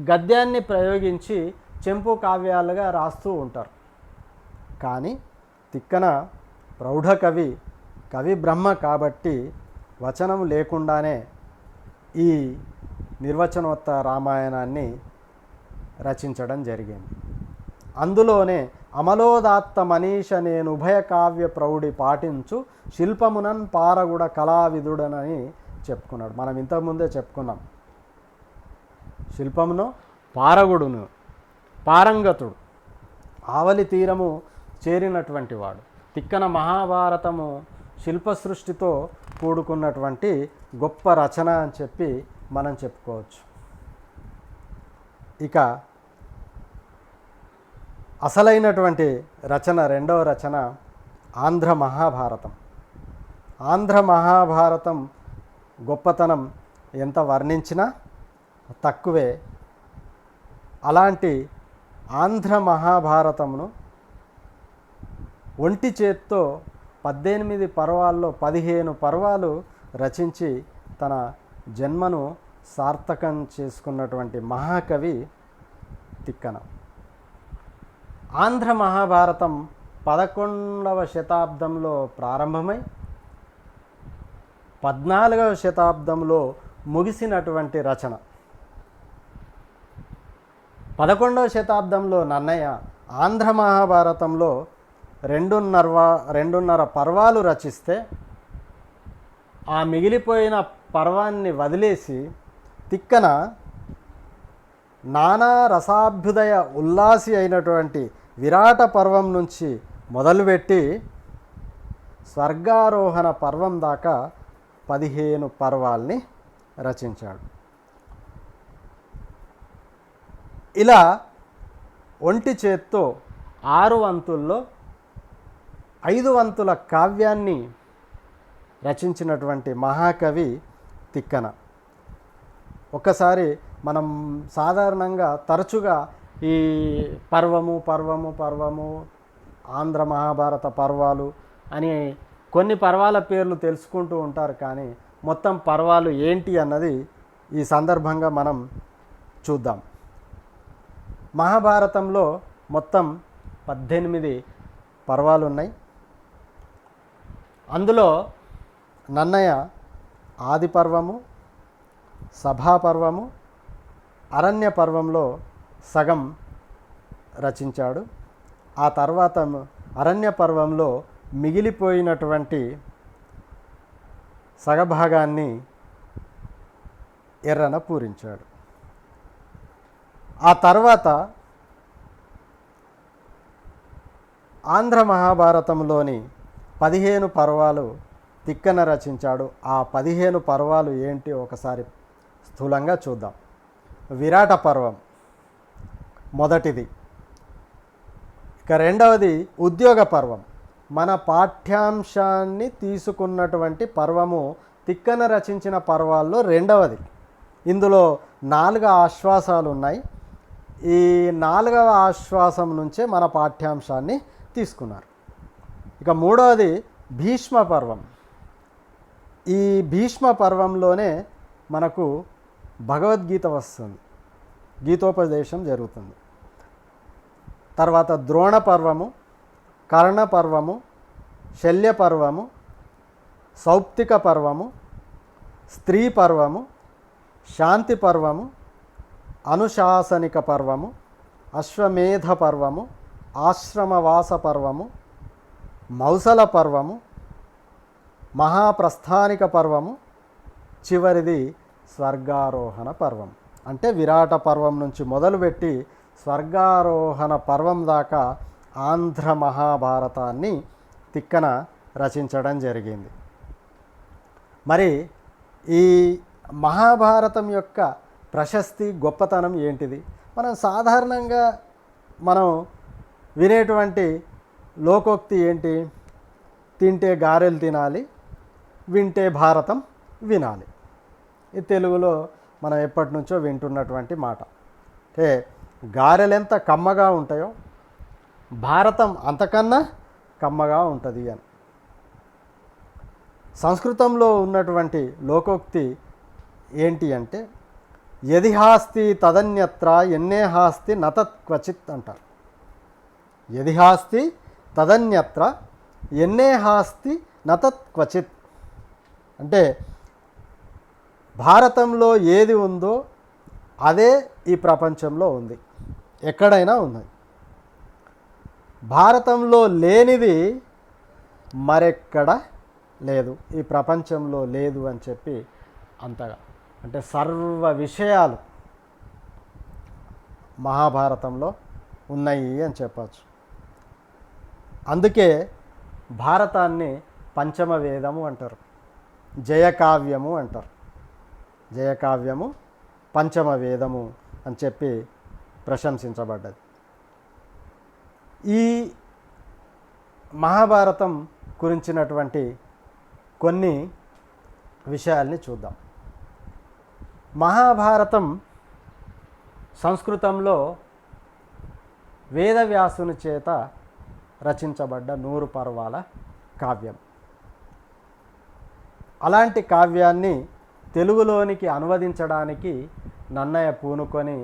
గద్యాన్ని ప్రయోగించి చెంపు కావ్యాలుగా రాస్తూ ఉంటారు. కానీ తిక్కన ప్రౌఢ కవి, కవి బ్రహ్మ కాబట్టి వచనం లేకుండానే ఈ నిర్వచనోత్త రామాయణాన్ని రచించడం జరిగింది. అందులోనే అమలోదాత్త మనీష నేను ఉభయ కావ్య ప్రౌఢి పాటించు శిల్పమునన్ పారగుడ కళావిధుడనని చెప్పుకున్నాడు. మనం ఇంతకుముందే చెప్పుకున్నాం. శిల్పమును పారగుడును, పారంగతుడు, ఆవలి తీరము చేరినటువంటి వాడు. తిక్కన మహాభారతము శిల్ప సృష్టితో కూడుకున్నటువంటి గొప్ప రచన అని చెప్పి మనం చెప్పుకోవచ్చు. ఇక అసలైనటువంటి రచన, రెండవ రచన ఆంధ్ర మహాభారతం. ఆంధ్ర మహాభారతం గొప్పతనం ఎంత వర్ణించినా తక్కువే. అలాంటి ఆంధ్ర మహాభారతమును ఒంటి చేత్తో 18 పర్వాల్లో 15 పర్వాలు రచించి తన జన్మను సార్థకం చేసుకున్నటువంటి మహాకవి తిక్కన. ఆంధ్ర మహాభారతం 11వ శతాబ్దంలో ప్రారంభమై 14వ శతాబ్దంలో ముగిసినటువంటి రచన. 11వ శతాబ్దంలో నన్నయ్య ఆంధ్ర మహాభారతంలో 2.5 పర్వాలు రచిస్తే ఆ మిగిలిపోయిన పర్వాన్ని వదిలేసి తిక్కన నానా రసాభ్యుదయ ఉల్లాసి అయినటువంటి విరాట పర్వం నుంచి మొదలుపెట్టి స్వర్గారోహణ పర్వం దాకా 15 పర్వాల్ని రచించాడు. ఇలా ఒంటి చేత్తో 6 వంతుల్లో 5 వంతుల కావ్యాన్ని రచించినటువంటి మహాకవి తిక్కన. ఒక్కసారి మనం సాధారణంగా తరచుగా ఈ పర్వము ఆంధ్ర మహాభారత పర్వాలు అని కొన్ని పర్వాల పేర్లు తెలుసుకుంటూ ఉంటారు, కానీ మొత్తం పర్వాలు ఏంటి అన్నది ఈ సందర్భంగా మనం చూద్దాం. మహాభారతంలో మొత్తం 18 పర్వాలు ఉన్నాయి. అందులో నన్నయ ఆది పర్వము, సభాపర్వము, అరణ్య పర్వంలో సగం రచించాడు. ఆ తర్వాత అరణ్య పర్వంలో మిగిలిపోయినటువంటి సగభాగాన్ని ఎర్రన పూరించాడు. ఆ తర్వాత ఆంధ్ర మహాభారతంలోని 15 పర్వాలు తిక్కన రచించాడు. ఆ 15 పర్వాలు ఏంటి ఒకసారి స్థూలంగా చూద్దాం. విరాట పర్వం మొదటిది. ఇక రెండవది ఉద్యోగ పర్వం. మన పాఠ్యాంశాన్ని తీసుకున్నటువంటి పర్వము తిక్కన రచించిన పర్వాల్లో రెండవది. ఇందులో 4 ఆశ్వాసాలు ఉన్నాయి. ఈ 4వ ఆశ్వాసం నుంచే మన పాఠ్యాంశాన్ని తీసుకున్నారు. ఇక మూడవది భీష్మ పర్వం. ఈ భీష్మ పర్వంలోనే మనకు భగవద్గీత వస్తుంది, గీతోపదేశం జరుగుతుంది. తర్వాత ద్రోణ పర్వము, కర్ణ పర్వము, శల్య పర్వము, సౌప్తిక పర్వము, స్త్రీ పర్వము, శాంతి పర్వము, అనుశాసనిక పర్వము, అశ్వమేధ పర్వము, ఆశ్రమవాస పర్వము, మౌసల పర్వము, మహాప్రస్థానిక పర్వము, చివరిది స్వర్గారోహణ పర్వం. అంటే విరాట పర్వం నుంచి మొదలుపెట్టి స్వర్గారోహణ పర్వం దాకా ఆంధ్ర మహాభారతాన్ని తిక్కన రచించడం జరిగింది. మరి ఈ మహాభారతం యొక్క ప్రశస్తి గొప్పతనం ఏంటిది? మనం సాధారణంగా వినేటువంటి లోకోక్తి ఏంటి? తింటే గారెలు తినాలి, వింటే భారతం వినాలి. ఈ తెలుగులో మనం ఎప్పటి నుంచో వింటున్నటువంటి మాట. అంటే గారెలు ఎంత కమ్మగా ఉంటాయో భారతం అంతకన్నా కమ్మగా ఉంటుంది అని. సంస్కృతంలో ఉన్నటువంటి లోకోక్తి ఏంటి అంటే యదిహాస్తి తదన్యత్ర ఎన్నేహాస్తి నతత్ క్వచిత్ అంటారు. యదిహాస్తి తదన్యత్ర ఎన్నేహాస్తి నతత్ క్వచిత్ అంటే భారతంలో ఏది ఉందో అదే ఈ ప్రపంచంలో ఉంది, ఎక్కడైనా ఉంది. భారతంలో లేనిది మరెక్కడ లేదు, ఈ ప్రపంచంలో లేదు అని చెప్పి అంతగా అంటే సర్వ విషయాలు మహాభారతంలో ఉన్నాయి అని చెప్పచ్చు. అందుకే భారతాన్ని పంచమ వేదము అంటారు, జయకావ్యము అంటారు. జయకావ్యము పంచమ వేదము అని చెప్పి ప్రశంసించబడ్డది. ఈ మహాభారతం గురించినటువంటి కొన్ని విషయాల్ని చూద్దాం. మహాభారతం సంస్కృతంలో వేదవ్యాసుని చేత రచించబడ్డ 100 పర్వాల కావ్యం. అలాంటి కావ్యాన్ని తెలుగులోనికి అనువదించడానికి నన్నయ పూనుకొని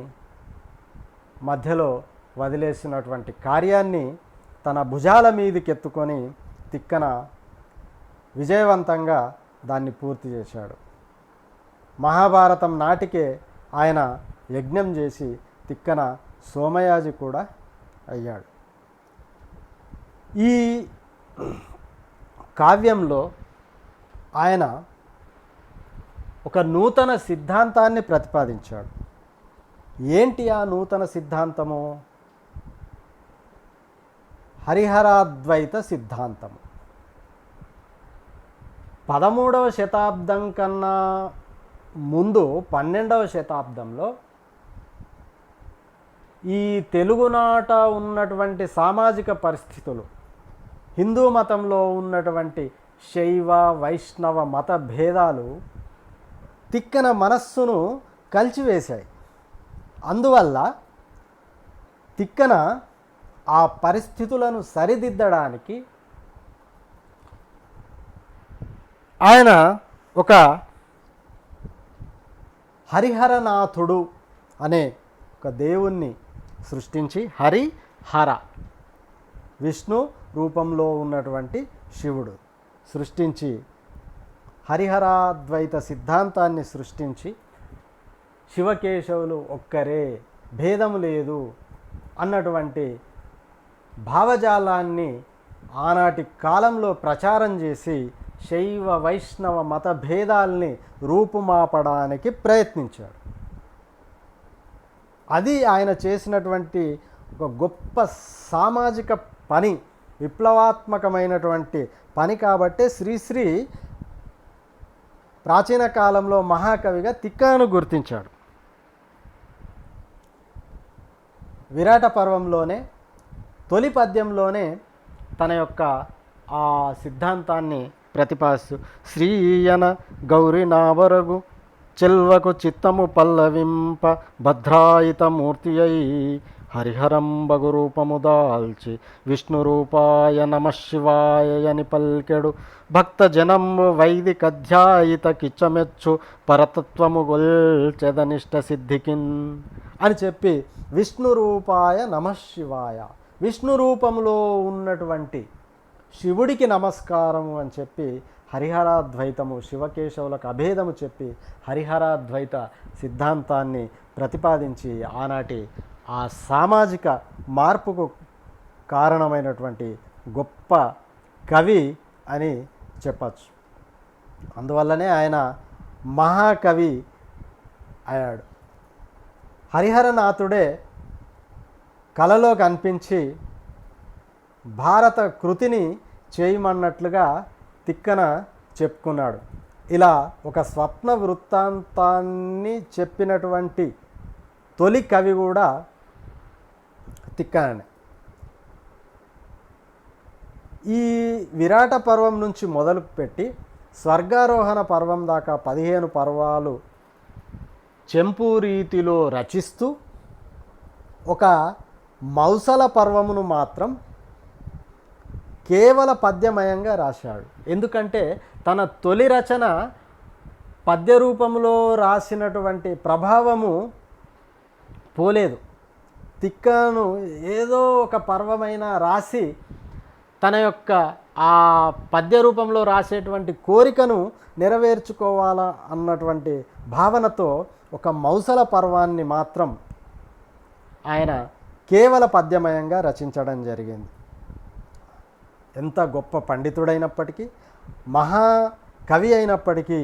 మధ్యలో వదిలేసినటువంటి కార్యాన్ని తన భుజాల మీదకెత్తుకొని తిక్కన విజయవంతంగా దాన్ని పూర్తి చేశాడు. మహాభారతం నాటికే ఆయన యజ్ఞం చేసి తిక్కన సోమయాజి కూడా అయ్యాడు. ఈ కావ్యంలో ఆయన ఒక నూతన సిద్ధాంతాన్ని ప్రతిపాదించాడు. ఏంటి ఆ నూతన సిద్ధాంతము? హరిహరాద్వైత సిద్ధాంతము. 13వ శతాబ్దం కన్నా ముందు 12వ శతాబ్దంలో ఈ తెలుగునాట ఉన్నటువంటి సామాజిక పరిస్థితులు, హిందూ మతంలో ఉన్నటువంటి శైవ వైష్ణవ మత భేదాలు తిక్కన మనస్సును కలిచివేశాయి. అందువల్ల తిక్కన ఆ పరిస్థితులను సరిదిద్దడానికి ఆయన ఒక హరిహరనాథుడు అనే ఒక దేవుణ్ణి సృష్టించి, హరిహర విష్ణు రూపంలో ఉన్నటువంటి శివుడు సృష్టించి, హరిహరాద్వైత సిద్ధాంతాన్ని సృష్టించి, శివకేశవులు ఒక్కరే, భేదము లేదు అన్నటువంటి భావజాలాన్ని ఆనాటి కాలంలో ప్రచారం చేసి శైవ వైష్ణవ మత భేదాల్ని రూపుమాపడానికి ప్రయత్నించాడు. అది ఆయన చేసినటువంటి ఒక గొప్ప సామాజిక పని, విప్లవాత్మకమైనటువంటి పని. కాబట్టే శ్రీశ్రీ ప్రాచీన కాలంలో మహాకవిగా తిక్కను గుర్తించాడు. విరాట పర్వంలోనే తొలి పద్యంలోనే తన యొక్క ఆ సిద్ధాంతాన్ని ప్రతిపాదిస్తూ, శ్రీయన గౌరి నావరగు చెల్వకు చిత్తము పల్లవింప భద్రాయిత మూర్తి అయి హరిహరంబగు రూపము దాల్చి విష్ణు రూపాయ నమ శివాయని పల్కెడు భక్త జనంబు వైదిక అధ్యాయిత కిచ్చమెచ్చు పరతత్వము గొల్చెదనిష్ట సిద్ధికిన్ అని చెప్పి, విష్ణు రూపాయ నమ శివాయ, విష్ణు రూపంలో ఉన్నటువంటి శివుడికి నమస్కారము అని చెప్పి హరిహరాద్వైతము, శివకేశవులకు అభేదము చెప్పి హరిహరాద్వైత సిద్ధాంతాన్ని ప్రతిపాదించి ఆనాటి ఆ సామాజిక మార్పుకు కారణమైనటువంటి గొప్ప కవి అని చెప్పచ్చు. అందువల్లనే ఆయన మహాకవి అయ్యాడు. హరిహరనాథుడే కలలో కనిపించి భారత కృతిని చేయమన్నట్లుగా తిక్కన చెప్పుకున్నాడు. ఇలా ఒక స్వప్న వృత్తాంతాన్ని చెప్పినటువంటి తొలి కవి కూడా తిక్కననే. ఈ విరాట పర్వం నుంచి మొదలుపెట్టి స్వర్గారోహణ పర్వం దాకా 15 పర్వాలు చెంపు రీతిలో రచిస్తూ ఒక మౌసల పర్వమును మాత్రం కేవల పద్యమయంగా రాశాడు. ఎందుకంటే తన తొలి రచన పద్య రూపంలో రాసినటువంటి ప్రభావము పోలేదు. తిక్కను ఏదో ఒక పర్వమైన రాసి తన యొక్క ఆ పద్య రూపంలో రాసేటువంటి కోరికను నెరవేర్చుకోవాలా అన్నటువంటి భావనతో ఒక మౌసల పర్వాన్ని మాత్రం ఆయన కేవల పద్యమయంగా రచించడం జరిగింది. ఎంత గొప్ప పండితుడైనప్పటికీ, మహాకవి అయినప్పటికీ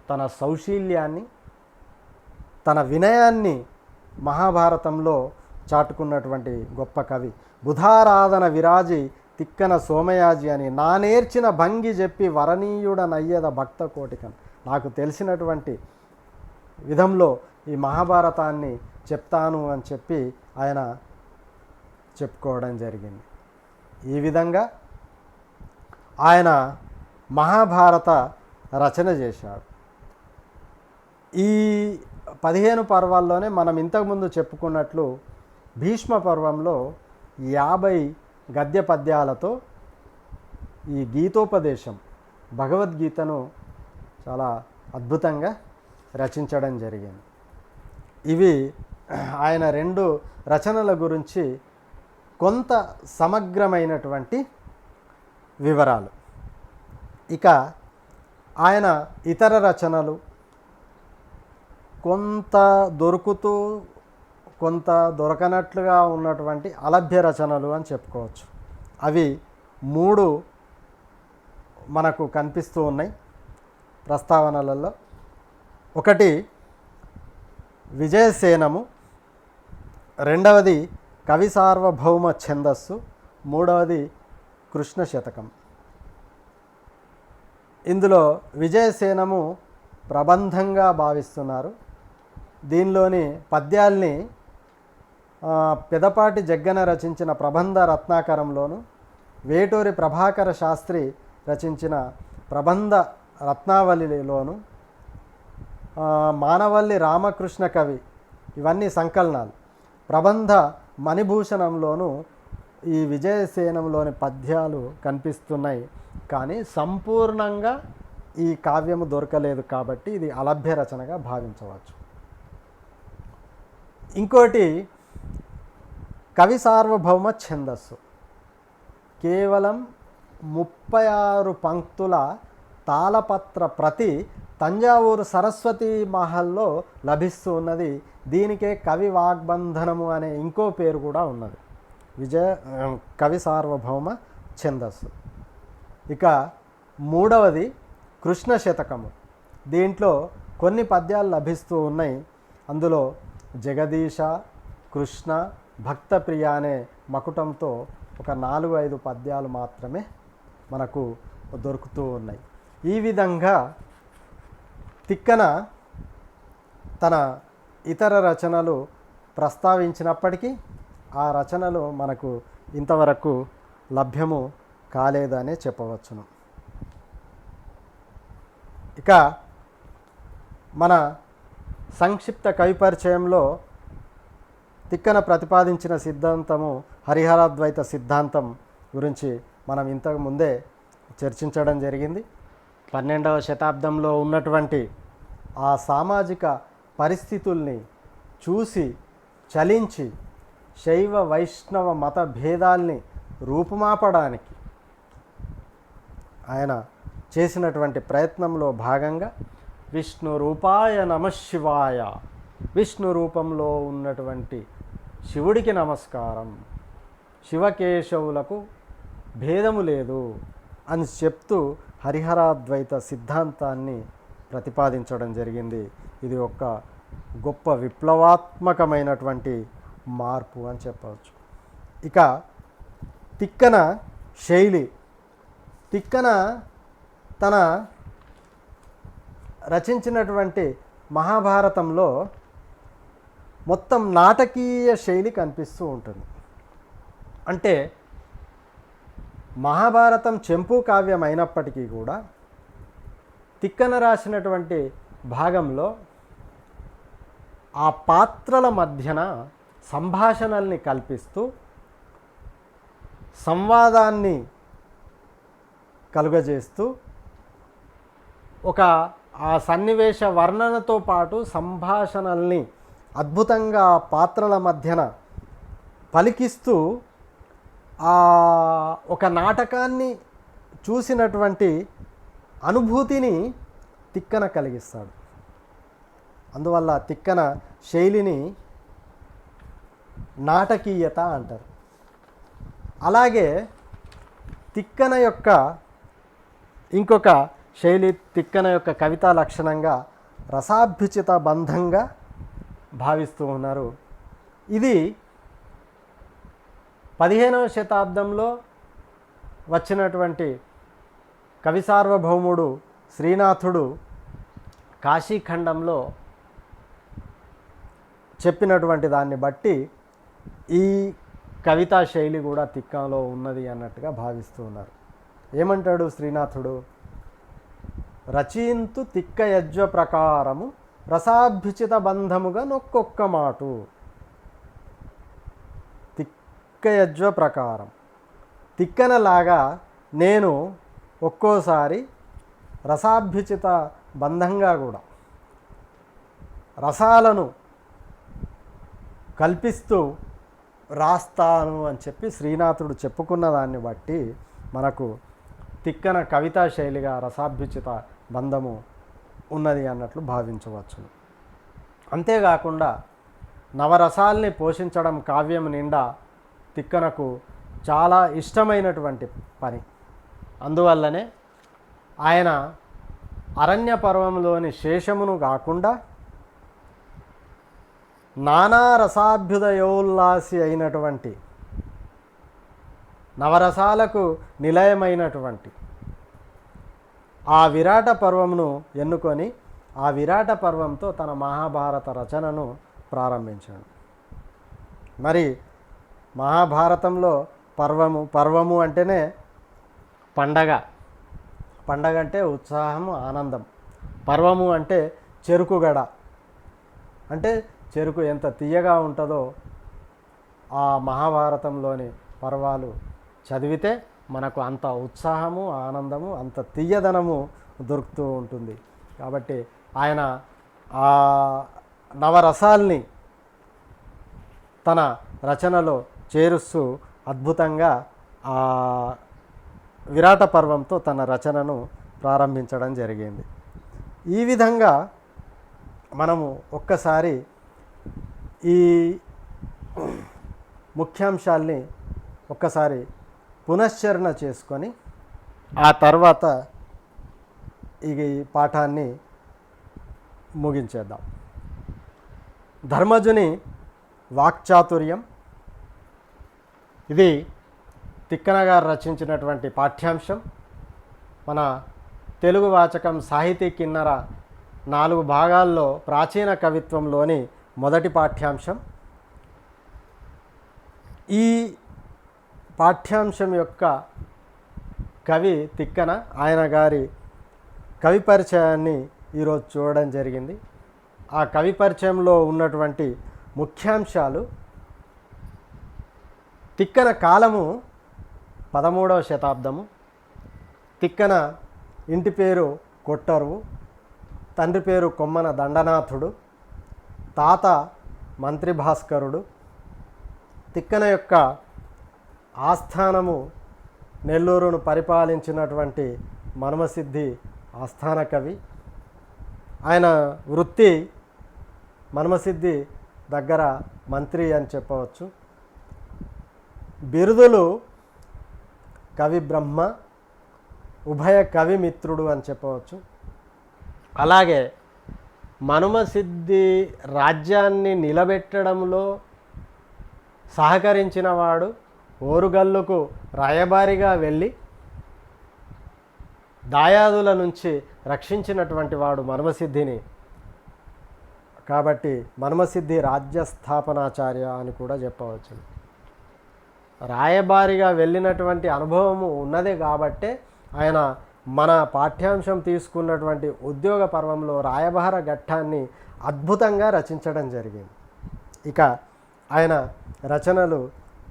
తన సౌశీల్యాన్ని, తన వినయాన్ని మహాభారతంలో చాటుకున్నటువంటి గొప్ప కవి. బుధారాధన విరాజి తిక్కన సోమయాజి అని నా నేర్చిన భంగి చెప్పి వరణీయుడనయ్యద భక్త కోటికన్. నాకు తెలిసినటువంటి విధంలో ఈ మహాభారతాన్ని చెప్తాను అని చెప్పి ఆయన చెప్పుకోవడం జరిగింది. ఈ విధంగా ఆయన మహాభారత రచన చేశాడు. ఈ 15 పర్వాల్లోనే మనం ఇంతకుముందు చెప్పుకున్నట్లు భీష్మ పర్వంలో 50 గద్య పద్యాలతో ఈ గీతోపదేశం, భగవద్గీతను చాలా అద్భుతంగా రచించడం జరిగింది. ఇవి ఆయన 2 రచనల గురించి కొంత సమగ్రమైనటువంటి వివరాలు. ఇక ఆయన ఇతర రచనలు కొంత దొరుకుతూ కొంత దొరకనట్లుగా ఉన్నటువంటి అలభ్య రచనలు అని చెప్పుకోవచ్చు. అవి 3 మనకు కనిపిస్తూ ఉన్నాయి ప్రస్తావనలలో. ఒకటి విజయసేనము, రెండవది కవి సార్వభౌమ ఛందస్సు, మూడవది కృష్ణ శతకం. ఇందులో విజయసేనము ప్రబంధంగా భావిస్తున్నారు. దీనిలోని పద్యాల్ని పెదపాటి జగ్గన రచించిన ప్రబంధ రత్నాకరంలోను, వేటూరి ప్రభాకర శాస్త్రి రచించిన ప్రబంధ రత్నావళిలోను, మానవల్లి రామకృష్ణ కవి ఇవన్నీ సంకలనాలు, ప్రబంధ మణిభూషణంలోను ఈ విజయసేనంలోని పద్యాలు కనిపిస్తున్నాయి. కానీ సంపూర్ణంగా ఈ కావ్యము దొరకలేదు కాబట్టి ఇది అలభ్య రచనగా భావించవచ్చు. ఇంకోటి కవి సార్వభౌమ ఛందస్సు. కేవలం 36 పంక్తుల తాళపత్ర ప్రతి తంజావూరు సరస్వతి మహల్లో లభిస్తూ ఉన్నది. దీనికే కవి వాగ్బంధనము అనే ఇంకో పేరు కూడా ఉన్నది, కవి సార్వభౌమ ఛందస్సు. ఇక మూడవది కృష్ణ శతకము. దీంట్లో కొన్ని పద్యాలు లభిస్తూ ఉన్నాయి. అందులో జగదీశ, కృష్ణ, భక్తప్రియ అనే మకుటంతో ఒక 4-5 పద్యాలు మాత్రమే మనకు దొరుకుతూ ఉన్నాయి. ఈ విధంగా తిక్కన తన ఇతర రచనలు ప్రస్తావించినప్పటికీ ఆ రచనలు మనకు ఇంతవరకు లభ్యము కాలేదనే చెప్పవచ్చును. ఇక మన సంక్షిప్త కవి పరిచయంలో తిక్కన ప్రతిపాదించిన సిద్ధాంతము హరిహరాద్వైత సిద్ధాంతం గురించి మనం ఇంతకు ముందే చర్చించడం జరిగింది. 12వ శతాబ్దంలో ఉన్నటువంటి ఆ సామాజిక పరిస్థితుల్ని చూసి చలించి శైవ వైష్ణవ మత భేదాల్ని రూపుమాపడానికి ఆయన చేసినటువంటి ప్రయత్నంలో భాగంగా విష్ణు రూపాయ నమశివాయ, విష్ణు రూపంలో ఉన్నటువంటి శివుడికి నమస్కారం, శివకేశవులకు భేదము లేదు అని చెప్తూ హరిహరాద్వైత సిద్ధాంతాన్ని ప్రతిపాదించడం జరిగింది. ఇది ఒక గొప్ప విప్లవాత్మకమైనటువంటి మార్పు అని చెప్పవచ్చు. ఇక తిక్కన శైలి. తిక్కన తన రచించినటువంటి మహాభారతంలో మొత్తం నాటకీయ శైలి కనిపిస్తూ ఉంటుంది. అంటే మహాభారతం చెంపు కావ్యం అయినప్పటికీ కూడా తిక్కన రాసినటువంటి భాగంలో ఆ పాత్రల మధ్యన సంభాషణల్ని కల్పిస్తూ సంవాదాన్ని కలుగజేస్తూ ఒక ఆ సన్నివేశ వర్ణనతో పాటు సంభాషణల్ని అద్భుతంగా పాత్రల మధ్యన పలికిస్తూ ఒక నాటకాన్ని చూసినటువంటి అనుభూతిని తిక్కన కలిగిస్తాడు. అందువల్ల తిక్కన శైలిని నాటకీయత అంటారు. అలాగే తిక్కన యొక్క ఇంకొక శైలి, తిక్కన యొక్క కవితా లక్షణంగా రసాభ్యుచిత బంధంగా భావిస్తూ ఉన్నారు. ఇది 15వ శతాబ్దంలో వచ్చినటువంటి కవి సార్వభౌముడు శ్రీనాథుడు కాశీఖండంలో చెప్పినటువంటి దాన్ని బట్టి ఈ కవితా శైలి కూడా తిక్కనలో ఉన్నది అన్నట్టుగా భావిస్తూ ఉన్నారు. ఏమంటాడు శ్రీనాథుడు? రచయింతు తిక్క యజ్వ ప్రకారము రసాభ్యుచిత బంధముగా నొక్కొక్క మాటు. తిక్క యజ్వ ప్రకారం, తిక్కనలాగా నేను ఒక్కోసారి రసాభ్యుచిత బంధంగా కూడా రసాలను కల్పిస్తూ రాస్తాను అని చెప్పి శ్రీనాథుడు చెప్పుకున్న దాన్ని బట్టి మనకు తిక్కన కవితా శైలిగా రసాభ్యుచిత బంధము ఉన్నది అన్నట్లు భావించవచ్చు. అంతేకాకుండా నవరసాల్ని పోషించడం కావ్యం నిండా తిక్కనకు చాలా ఇష్టమైనటువంటి పని. అందువల్లనే ఆయన అరణ్య పర్వంలోని శేషమును కాకుండా నానా రసాభ్యుదయోల్లాసి అయినటువంటి నవరసాలకు నిలయమైనటువంటి ఆ విరాట పర్వమును ఎన్నుకొని ఆ విరాట పర్వంతో తన మహాభారత రచనను ప్రారంభించాడు. మరి మహాభారతంలో పర్వము అంటేనే పండగ అంటే ఉత్సాహము, ఆనందం. పర్వము అంటే చెరుకుగడ, అంటే చెరుకు ఎంత తీయగా ఉంటుందో ఆ మహాభారతంలోని పర్వాలు చదివితే మనకు అంత ఉత్సాహము, ఆనందము, అంత తీయదనము దొరుకుతూ ఉంటుంది. కాబట్టి ఆయన ఆ నవరసాల్ని తన రచనలో చేరుస్తూ అద్భుతంగా ఆ విరాట పర్వంతో తన రచనను ప్రారంభించడం జరిగింది. ఈ విధంగా మనము ఒక్కసారి ఈ ముఖ్యాంశాల్ని ఒక్కసారి పునశ్చరణ చేసుకొని ఆ తర్వాత ఈ పాఠాన్ని ముగించేద్దాం. ధర్మజుని వాక్చాతుర్యం, ఇది తిక్కన గారు రచించినటువంటి పాఠ్యాంశం. మన తెలుగు వాచకం సాహితీ కిన్నర 4 భాగాల్లో ప్రాచీన కవిత్వంలోని మొదటి పాఠ్యాంశం. ఈ పాఠ్యాంశం యొక్క కవి తిక్కన. ఆయన గారి కవి పరిచయాన్ని ఈరోజు చూడడం జరిగింది. ఆ కవి పరిచయంలో ఉన్నటువంటి ముఖ్యాంశాలు: తిక్కన కాలము 13వ శతాబ్దము. తిక్కన ఇంటి పేరు కొట్టరువు, తండ్రి పేరు కొమ్మన దండనాథుడు, తాత మంత్రి భాస్కరుడు. తిక్కన యొక్క ఆస్థానము నెల్లూరును పరిపాలించినటువంటి మనుమసిద్ధి ఆస్థాన కవి. ఆయన వృత్తి మనుమసిద్ధి దగ్గర మంత్రి అని చెప్పవచ్చు. బిరుదులు కవి బ్రహ్మ, ఉభయ కవి మిత్రుడు అని చెప్పవచ్చు. అలాగే మనుమసిద్ధి రాజ్యాన్ని నిలబెట్టడంలో సహకరించిన వాడు, ఓరుగల్లుకు రాయబారిగా వెళ్ళి దాయాదుల నుంచి రక్షించినటువంటి వాడు మనుమసిద్ధిని. కాబట్టి మనుమసిద్ధి రాజ్య స్థాపనాచార్య అని కూడా చెప్పవచ్చు. రాయబారిగా వెళ్ళినటువంటి అనుభవము ఉన్నదే కాబట్టే ఆయన మన పాఠ్యాంశం తీసుకున్నటువంటి ఉద్యోగ పర్వంలో రాయబార ఘట్టాన్ని అద్భుతంగా రచించడం జరిగింది. ఇక ఆయన రచనలు: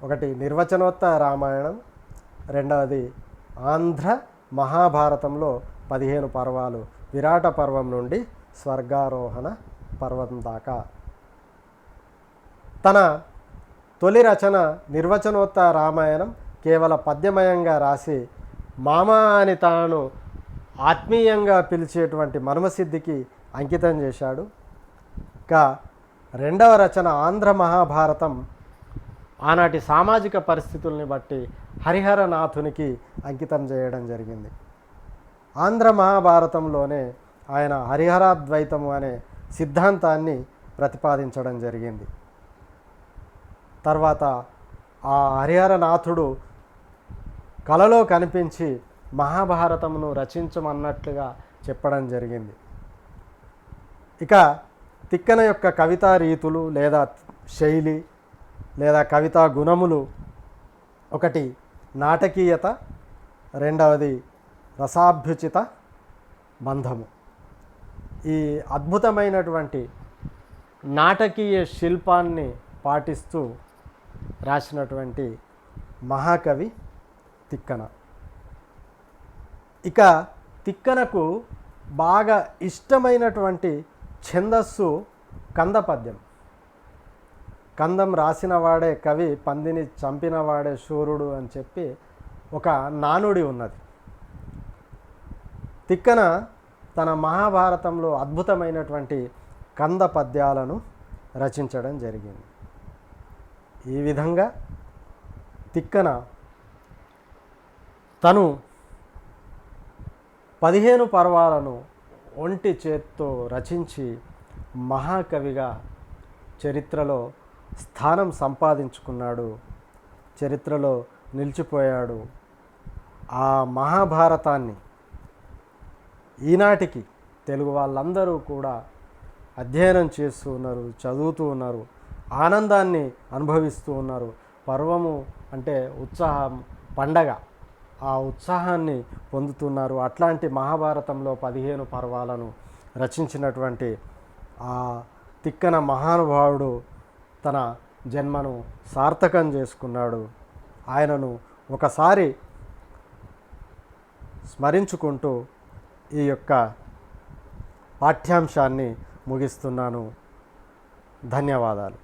ఒకటి నిర్వచనోత్తర రామాయణం, రెండవది ఆంధ్ర మహాభారతంలో 15 పర్వాలు, విరాట పర్వం నుండి స్వర్గారోహణ పర్వం దాకా. తన తొలి రచన నిర్వచనోత్తర రామాయణం కేవల పద్యమయంగా రాసి మామ అని తాను ఆత్మీయంగా పిలిచేటువంటి మనుమసిద్ధికి అంకితం చేశాడు. ఇక రెండవ రచన ఆంధ్ర మహాభారతం ఆనాటి సామాజిక పరిస్థితుల్ని బట్టి హరిహరనాథునికి అంకితం చేయడం జరిగింది. ఆంధ్ర మహాభారతంలోనే ఆయన హరిహరాద్వైతము అనే సిద్ధాంతాన్ని ప్రతిపాదించడం జరిగింది. తర్వాత ఆ హరిహరనాథుడు కలలో కనిపించి మహాభారతమును రచించమన్నట్లుగా చెప్పడం జరిగింది. ఇక తిక్కన యొక్క కవితా రీతులు లేదా శైలి లేదా కవితా గుణములు: ఒకటి నాటకీయత, రెండవది రసాభ్యుచిత బంధము. ఈ అద్భుతమైనటువంటి నాటకీయ శిల్పాన్ని పాటిస్తూ రాసినటువంటి మహాకవి తిక్కన. ఇక తిక్కనకు బాగా ఇష్టమైనటువంటి ఛందస్సు కందపద్యం. కందం రాసిన వాడే కవి, పందిని చంపిన వాడే శూరుడు అని చెప్పి ఒక నానుడి ఉన్నది. తిక్కన తన మహాభారతంలో అద్భుతమైనటువంటి కంద పద్యాలను రచించడం జరిగింది. ఈ విధంగా తిక్కన తను 15 పర్వాలను ఒంటి చేత్తో రచించి మహాకవిగా చరిత్రలో స్థానం సంపాదించుకున్నాడు, చరిత్రలో నిలిచిపోయాడు. ఆ మహాభారతాన్ని ఈనాటికి తెలుగు వాళ్ళందరూ కూడా అధ్యయనం చేస్తూ ఉన్నారు, చదువుతూ ఉన్నారు, ఆనందాన్ని అనుభవిస్తూ ఉన్నారు. పర్వము అంటే ఉత్సాహం, పండగ, ఆ ఉత్సాహాన్ని పొందుతున్నారు. అట్లాంటి మహాభారతంలో 15 పర్వాలను రచించినటువంటి ఆ తిక్కన మహానుభావుడు తన జన్మను సార్థకం చేసుకున్నాడు. ఆయనను ఒకసారి స్మరించుకుంటూ ఈ యొక్క పాఠ్యాంశాన్ని ముగిస్తున్నాను. ధన్యవాదాలు.